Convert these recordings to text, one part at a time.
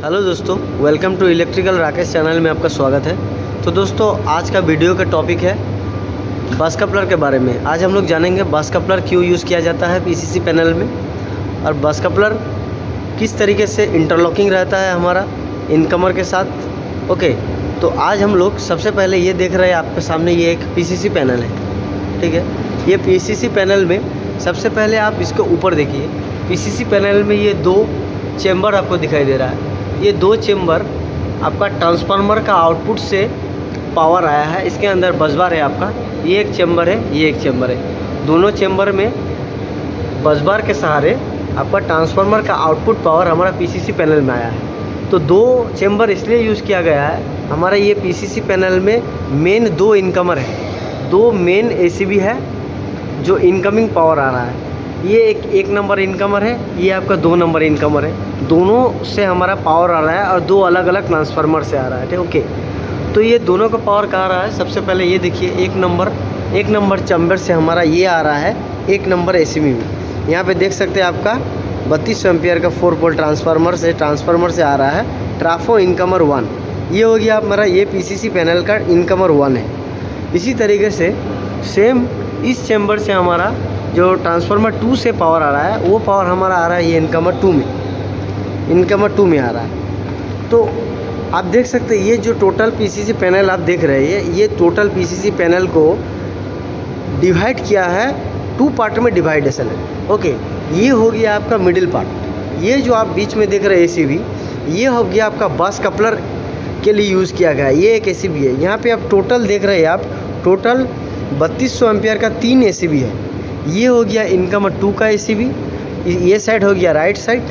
Hello दोस्तों, welcome to electrical Rakesh channel में आपका स्वागत है। तो दोस्तों, आज का वीडियो का टॉपिक है बस कपलर के बारे में। आज हम लोग जानेंगे बस कपलर क्यों यूज़ किया जाता है पीसीसी पैनल में, और बस कपलर किस तरीके से इंटरलॉकिंग रहता है हमारा इनकमर के साथ। ओके, तो आज हम लोग सबसे पहले ये देख रहे हैं आपके सामने, ये एक पीसीसी पैनल है, ठीक है। ये पीसीसी पैनल में सबसे पहले आप इसके ऊपर देखिए, पीसीसी पैनल में ये दो चेंबर आपको दिखाई दे रहा है। ये दो चेंबर आपका ट्रांसफार्मर का आउटपुट से पावर आया है, इसके अंदर बसबार है आपका। ये एक चेंबर है, ये एक चेंबर है। दोनों चेंबर में बसबार के सहारे आपका ट्रांसफार्मर का आउटपुट पावर हमारा पीसीसी पैनल में आया है। तो दो चेंबर इसलिए यूज़ किया गया है, हमारा ये पीसीसी पैनल में मेन दो इनकमर है, दो मेन एसीबी है जो इनकमिंग पावर आ रहा है। ये एक नंबर इनकमर है, ये आपका 2 नंबर इनकमर है। दोनों से हमारा पावर आ रहा है और दो अलग अलग ट्रांसफार्मर से आ रहा है, ठीक। ओके, तो ये दोनों का पावर कहाँ आ रहा है, सबसे पहले ये देखिए, एक नंबर चैम्बर से हमारा ये आ रहा है 1 नंबर एसीबी में। यहाँ पे देख सकते हैं आपका 3200 एम्पियर का 4 पोल ट्रांसफार्मर से आ रहा है ट्राफो इनकमर 1। ये हो गया हमारा, ये पीसीसी पैनल का इनकमर 1 है। इसी तरीके से सेम इस चैम्बर से हमारा जो ट्रांसफार्मर 2 से पावर आ रहा है, वो पावर हमारा आ रहा है ये इनकमर 2 में आ रहा है। तो आप देख सकते हैं, ये जो टोटल पीसीसी पैनल आप देख रहे हैं, ये टोटल पीसीसी पैनल को डिवाइड किया है 2 पार्ट में, डिवाइडेशन है। ओके, ये हो गया आपका मिडिल पार्ट। ये जो आप बीच में देख रहे हैं एसीबी, ये हो गया आपका बस कपलर के लिए यूज़ किया गया है। ये एक एसीबी है। यहाँ पे आप टोटल देख रहे हैं, आप टोटल 3200 एम्पियर का 3 एसीबी है। ये हो गया इनकमर 2 का एसीबी, ये साइड हो गया राइट साइड।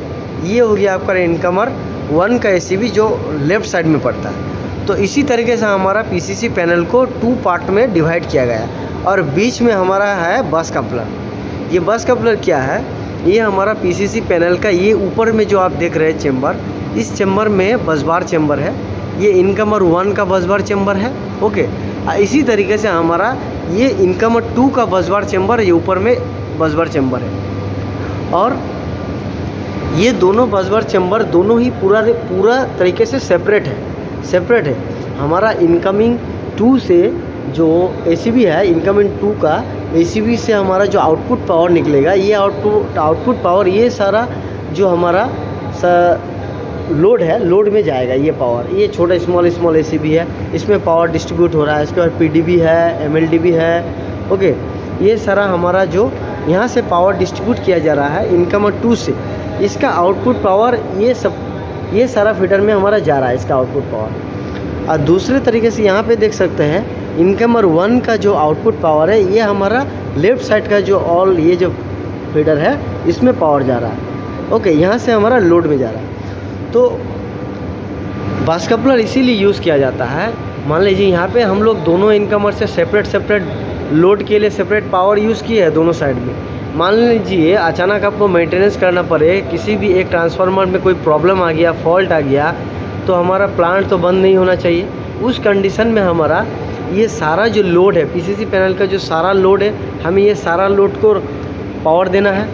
ये हो गया आपका इनकमर 1 का एसीबी जो लेफ़्ट साइड में पड़ता है। तो इसी तरीके से हमारा पीसीसी पैनल को 2 पार्ट में डिवाइड किया गया है, और बीच में हमारा है बस कपलर। ये बस कपलर क्या है, ये हमारा पीसीसी पैनल का ये ऊपर में जो आप देख रहे हैं चेंबर, इस चेंबर में बसबार चेंबर है। ये इनकमर 1 का बसबार चेंबर है। ओके, इसी तरीके से हमारा ये इनकमर 2 का बसबार चेंबर, ये ऊपर में बसबार चेंबर है। और ये दोनों बसबार चेंबर दोनों ही पूरा तरीके से सेपरेट है। हमारा इनकमिंग 2 से जो एसीबी है, इनकमिंग 2 का एसीबी से हमारा जो आउटपुट पावर निकलेगा, ये आउटपुट पावर, ये सारा जो हमारा लोड है, लोड में जाएगा ये पावर। ये छोटा स्मॉल एसीबी है, इसमें पावर डिस्ट्रीब्यूट हो रहा है। इसके बाद पीडीबी है, एमएलडीबी है। ओके, ये सारा हमारा जो यहाँ से पावर डिस्ट्रीब्यूट किया जा रहा है इनकमर 2 से, इसका आउटपुट पावर ये सारा फीडर में हमारा जा रहा है, इसका आउटपुट पावर। और दूसरे तरीके से यहाँ पे देख सकते हैं, इनकमर 1 का जो आउटपुट पावर है, ये हमारा लेफ़्ट साइड का जो ये जो फीडर है, इसमें पावर जा रहा है। ओके, यहाँ से हमारा लोड में जा रहा है। तो बस कपलर इसीलिए यूज़ किया जाता है। मान लीजिए यहाँ पे हम लोग दोनों इनकमर से सेपरेट लोड के लिए सेपरेट पावर यूज़ किए है दोनों साइड में। मान लीजिए अचानक आपको मेंटेनेंस करना पड़े, किसी भी एक ट्रांसफार्मर में कोई प्रॉब्लम आ गया, फॉल्ट आ गया, तो हमारा प्लांट तो बंद नहीं होना चाहिए। उस कंडीशन में हमारा ये सारा जो लोड है, पीसीसी पैनल का जो सारा लोड है, हमें ये सारा लोड को पावर देना है।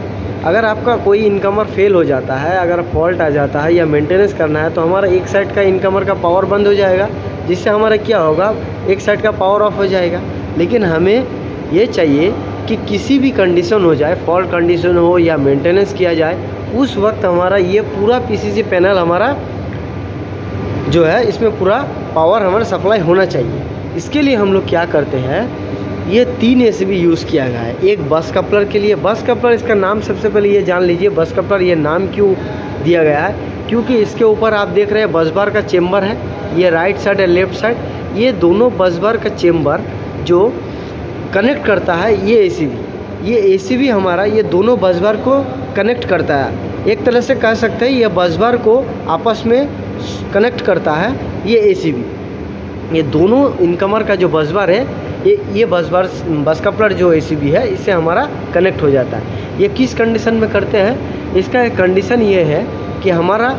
अगर आपका कोई इनकमर फेल हो जाता है, अगर फॉल्ट आ जाता है या मेंटेनेंस करना है, तो हमारा एक साइड का इनकमर का पावर बंद हो जाएगा, जिससे हमारा क्या होगा, एक साइड का पावर ऑफ हो जाएगा। लेकिन हमें ये चाहिए कि किसी भी कंडीशन हो जाए, फॉल्ट कंडीशन हो या मेंटेनेंस किया जाए, उस वक्त हमारा ये पूरा पीसीसी पैनल हमारा जो है, इसमें पूरा पावर हमारा सप्लाई होना चाहिए। इसके लिए हम लोग क्या करते हैं, ये 3 एसीबी यूज़ किया गया है। एक बस कपलर के लिए, बस कपलर इसका नाम सबसे पहले ये जान लीजिए, बस कपलर ये नाम क्यों दिया गया है, क्योंकि इसके ऊपर आप देख रहे हैं बसबार का चेंबर है, ये राइट साइड है लेफ़्ट साइड। ये दोनों बसबार का चेंबर जो कनेक्ट करता है ये एसीबी हमारा ये दोनों बसबार को कनेक्ट करता है। एक तरह से कह सकते हैं ये बसबार को आपस में कनेक्ट करता है ये एसीबी। ये दोनों इनकमर का जो बसबार है, ये बस कपलर जो एसीबी है, इससे हमारा कनेक्ट हो जाता है। ये किस कंडीशन में करते हैं, इसका एक कंडीशन ये है कि हमारा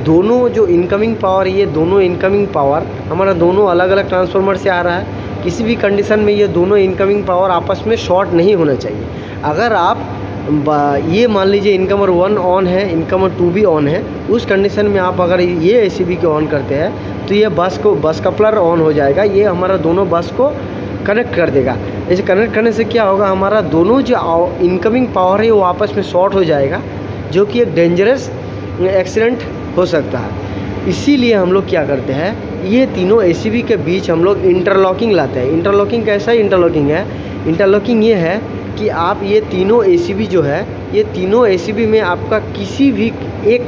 दोनों जो इनकमिंग पावर, ये दोनों इनकमिंग पावर हमारा दोनों अलग अलग ट्रांसफार्मर से आ रहा है। किसी भी कंडीशन में ये दोनों इनकमिंग पावर आपस में शॉर्ट नहीं होना चाहिए। अगर आप ये मान लीजिए इनकमर 1 ऑन है, इनकमर 2 भी ऑन है, उस कंडीशन में आप अगर ये एसीबी को ऑन करते हैं तो ये बस कपलर ऑन हो जाएगा। ये हमारा दोनों बस को कनेक्ट कर देगा। इसे कनेक्ट करने से क्या होगा, हमारा दोनों जो इनकमिंग पावर है वो आपस में शॉर्ट हो जाएगा, जो कि एक डेंजरस एक्सीडेंट हो सकता है। इसीलिए हम लोग क्या करते हैं, ये तीनों एसीबी के बीच हम लोग इंटरलॉकिंग लाते हैं। इंटरलॉकिंग कैसा इंटरलॉकिंग है, इंटरलॉकिंग ये है कि आप ये तीनों एसीबी जो है, ये तीनों एसीबी में आपका किसी भी एक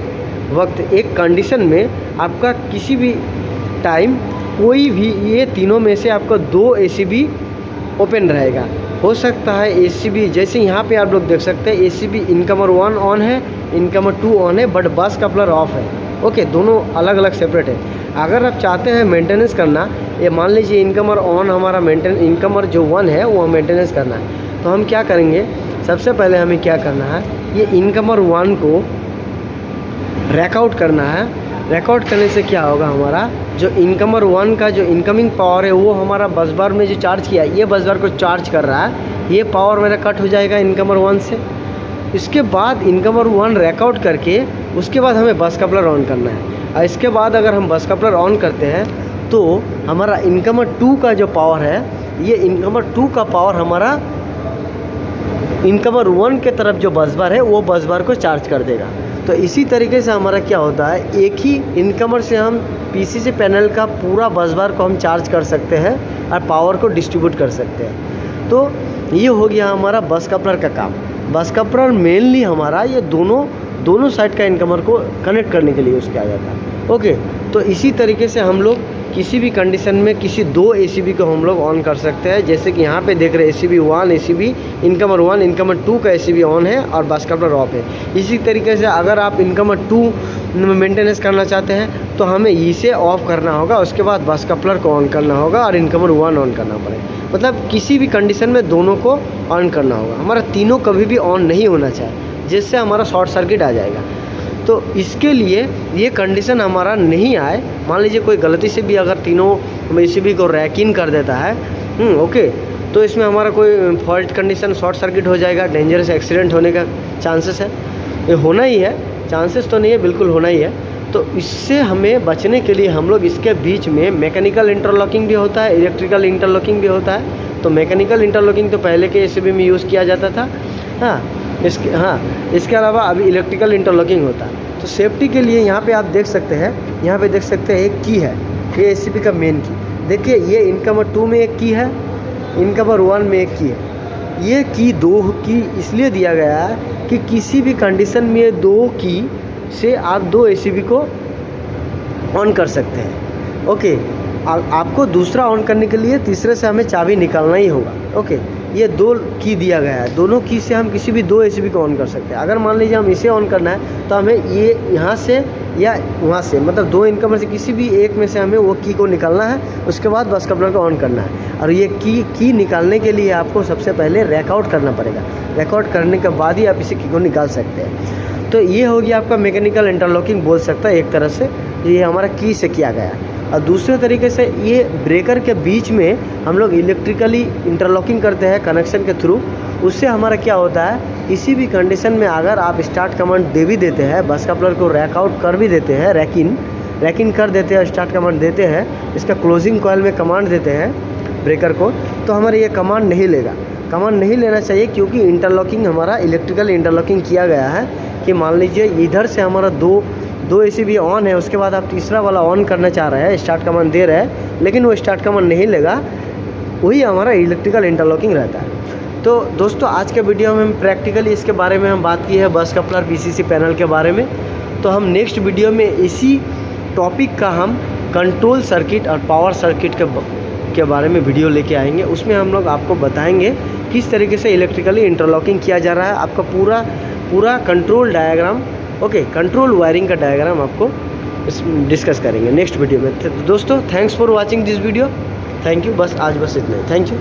वक्त एक कंडीशन में आपका किसी भी टाइम कोई भी ये तीनों में से आपका 2 एसीबी ओपन रहेगा। हो सकता है एसीबी, जैसे यहाँ पे आप लोग देख सकते हैं एसीबी इनकमर 1 ऑन है, इनकमर 2 ऑन है, बट बस कपलर ऑफ है। ओके, दोनों अलग अलग सेपरेट है। अगर आप चाहते हैं मेंटेनेंस करना, ये मान लीजिए इनकमर ऑन हमारा इनकमर जो 1 है वो मेंटेनेंस करना है, तो हम क्या करेंगे, सबसे पहले हमें क्या करना है, ये इनकमर 1 को रैकआउट करना है। रैकआउट करने से क्या होगा, हमारा जो इनकमर 1 का जो इनकमिंग पावर है वो हमारा बस बार में जो चार्ज किया, ये बस बार को चार्ज कर रहा है, ये पावर मेरा कट हो जाएगा इनकमर 1 से। इसके बाद इनकमर 1 रैकआउट करके उसके बाद हमें बस कपलर ऑन करना है। और इसके बाद अगर हम बस कपलर ऑन करते हैं तो हमारा इनकमर 2 का जो पावर है, ये इनकमर 2 का पावर हमारा इनकमर 1 के तरफ जो बस बार है वो बस बार को चार्ज कर देगा। तो इसी तरीके से हमारा क्या होता है, एक ही इनकमर से हम पीसीसी पैनल का पूरा बस बार को हम चार्ज कर सकते हैं और पावर को डिस्ट्रीब्यूट कर सकते हैं। तो ये हो गया हमारा बस कपलर का काम। बस कपलर मेनली हमारा ये दोनों साइड का इनकमर को कनेक्ट करने के लिए यूज़ किया जाता है। ओके, तो इसी तरीके से हम लोग किसी भी कंडीशन में किसी 2 एसीबी को हम लोग ऑन कर सकते हैं। जैसे कि यहाँ पे देख रहे हैं एसीबी 1, एसीबी इनकमर 1, इनकमर 2 का एसीबी ऑन है और बस कपलर ऑफ है। इसी तरीके से अगर आप इनकमर 2 मेंटेनेंस करना चाहते हैं तो हमें इसे ऑफ करना होगा, उसके बाद बस कपलर को ऑन करना होगा और इनकमर 1 ऑन करना पड़ेगा। मतलब किसी भी कंडीशन में दोनों को ऑन करना होगा। हमारा तीनों कभी भी ऑन नहीं होना चाहिए, जिससे हमारा शॉर्ट सर्किट आ जाएगा। तो इसके लिए ये कंडीशन हमारा नहीं आए, मान लीजिए कोई गलती से भी अगर तीनों एसीबी को रैक इन कर देता है, ओके, तो इसमें हमारा कोई फॉल्ट कंडीशन शॉर्ट सर्किट हो जाएगा, डेंजरस एक्सीडेंट होने का चांसेस है। ये होना ही है, चांसेस तो नहीं है, बिल्कुल होना ही है। तो इससे हमें बचने के लिए हम लोग इसके बीच में मैकेनिकल इंटरलॉकिंग भी होता है, इलेक्ट्रिकल इंटरलॉकिंग भी होता है। तो मैकेनिकल इंटरलॉकिंग तो पहले के एसीबी में यूज़ किया जाता था, इसके अलावा अभी इलेक्ट्रिकल इंटरलॉकिंग होता है। तो सेफ्टी के लिए यहाँ पे आप देख सकते हैं, यहाँ पे देख सकते हैं एक की है, ये एसीबी का मेन की। देखिए ये इनकमर 2 में एक की है, इनकमर 1 में एक की है। ये की 2 की इसलिए दिया गया है कि किसी भी कंडीशन में 2 की से आप 2 एसीबी को ऑन कर सकते हैं। ओके, आपको दूसरा ऑन करने के लिए तीसरे से हमें चाबी निकालना ही होगा। ओके, ये 2 की दिया गया है, दोनों की से हम किसी भी 2 एसीबी को ऑन कर सकते हैं। अगर मान लीजिए हम इसे ऑन करना है तो हमें ये यहाँ से या वहाँ से, मतलब 2 इनकमर से किसी भी एक में से हमें वो की को निकालना है, उसके बाद बस कपलर को ऑन करना है। और ये की निकालने के लिए आपको सबसे पहले रैकआउट करना पड़ेगा। रैकआउट करने के बाद ही आप इसे की को निकाल सकते हैं। तो ये हो गया आपका मैकेनिकल इंटरलॉकिंग बोल सकता है एक तरह से, ये हमारा की से किया गया है। और दूसरे तरीके से ये ब्रेकर के बीच में हम लोग इलेक्ट्रिकली इंटरलॉकिंग करते हैं कनेक्शन के थ्रू। उससे हमारा क्या होता है, किसी भी कंडीशन में अगर आप स्टार्ट कमांड दे भी देते हैं, बस कपलर को रैक आउट कर भी देते हैं, रैक इन कर देते हैं, स्टार्ट कमांड देते हैं, इसका क्लोजिंग कॉइल में कमांड देते हैं ब्रेकर को, तो हमारे ये कमांड नहीं लेगा। कमांड नहीं लेना चाहिए, क्योंकि इंटरलॉकिंग हमारा इलेक्ट्रिकल इंटरलॉकिंग किया गया है कि मान लीजिए इधर से हमारा दो एसीबी ऑन है, उसके बाद आप तीसरा वाला ऑन करना चाह रहे हैं, स्टार्ट कमांड दे रहे हैं, लेकिन वो स्टार्ट कमांड नहीं लेगा, वही हमारा इलेक्ट्रिकल इंटरलॉकिंग रहता है। तो दोस्तों आज के वीडियो में हम प्रैक्टिकली इसके बारे में हम बात की है, बस कपलर पीसीसी पैनल के बारे में। तो हम नेक्स्ट वीडियो में इसी टॉपिक का हम कंट्रोल सर्किट और पावर सर्किट के बारे में वीडियो लेके आएंगे। उसमें हम लोग आपको बताएंगे किस तरीके से इलेक्ट्रिकली इंटरलॉकिंग किया जा रहा है, आपका पूरा control diagram, okay, control wiring का डायग्राम आपको डिस्कस करेंगे नेक्स्ट वीडियो में। तो दोस्तों thanks for watching this video, thank you. बस आज बस इतना ही, थैंक यू।